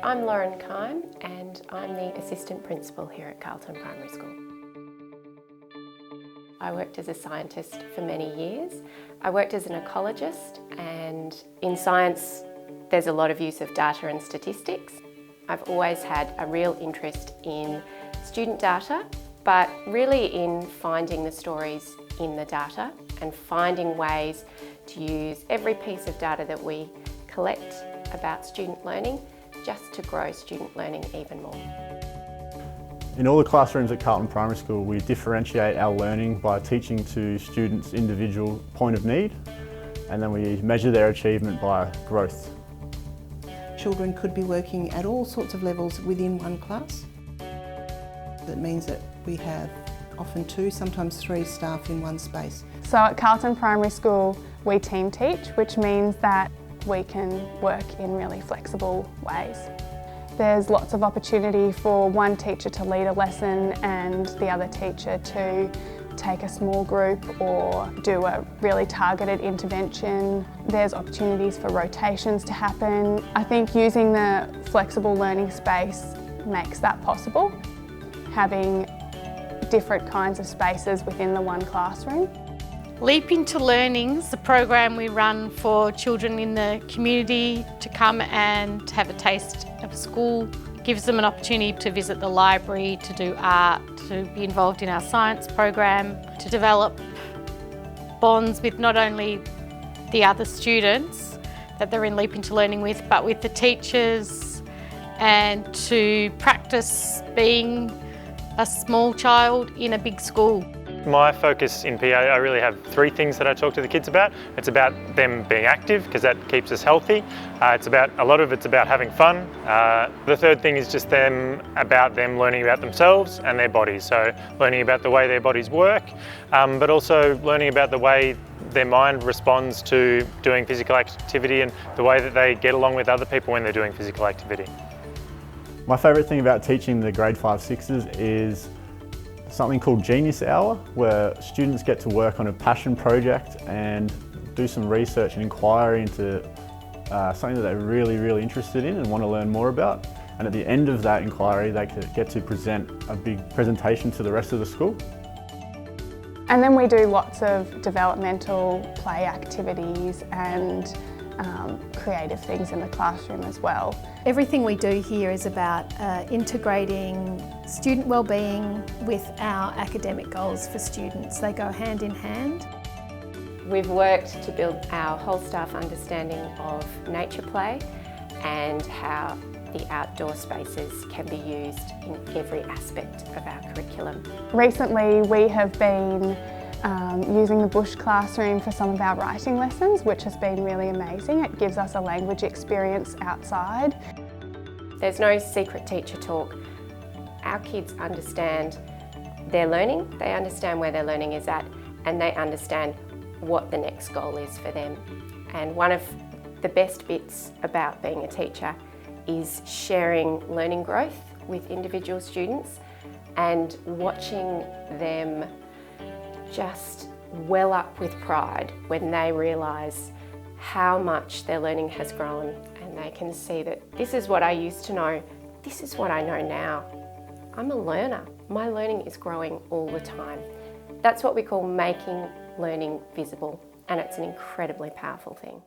I'm Lauren Kime and I'm the Assistant Principal here at Carlton Primary School. I worked as a scientist for many years. I worked as an ecologist, and in science there's a lot of use of data and statistics. I've always had a real interest in student data, but really in finding the stories in the data and finding ways to use every piece of data that we collect about student learning just to grow student learning even more. In all the classrooms at Carlton Primary School, we differentiate our learning by teaching to students' individual point of need, and then we measure their achievement by growth. Children could be working at all sorts of levels within one class. That means that we have often 2, sometimes 3 staff in one space. So at Carlton Primary School, we team teach, which means that we can work in really flexible ways. There's lots of opportunity for one teacher to lead a lesson and the other teacher to take a small group or do a really targeted intervention. There's opportunities for rotations to happen. I think using the flexible learning space makes that possible, having different kinds of spaces within the one classroom. Leap into Learning's the program we run for children in the community to come and have a taste of school. It gives them an opportunity to visit the library, to do art, to be involved in our science program, to develop bonds with not only the other students that they're in Leap into Learning with, but with the teachers, and to practice being a small child in a big school. My focus in PA, I really have 3 things that I talk to the kids about. It's about them being active, because that keeps us healthy. A lot of it's about having fun. The third thing is just them learning about themselves and their bodies. So learning about the way their bodies work, but also learning about the way their mind responds to doing physical activity and the way that they get along with other people when they're doing physical activity. My favourite thing about teaching the grade 5/6s is something called Genius Hour, where students get to work on a passion project and do some research and inquiry into something that they're really interested in and want to learn more about. And at the end of that inquiry, they get to present a big presentation to the rest of the school. And then we do lots of developmental play activities and creative things in the classroom as well. Everything we do here is about integrating student wellbeing with our academic goals for students. They go hand in hand. We've worked to build our whole staff understanding of nature play and how the outdoor spaces can be used in every aspect of our curriculum. Recently we have been using the bush classroom for some of our writing lessons, which has been really amazing. It gives us a language experience outside. There's no secret teacher talk. Our kids understand their learning, they understand where their learning is at, and they understand what the next goal is for them. And one of the best bits about being a teacher is sharing learning growth with individual students and watching them just well up with pride when they realise how much their learning has grown, and they can see that this is what I used to know, this is what I know now. I'm a learner. My learning is growing all the time. That's what we call making learning visible, and it's an incredibly powerful thing.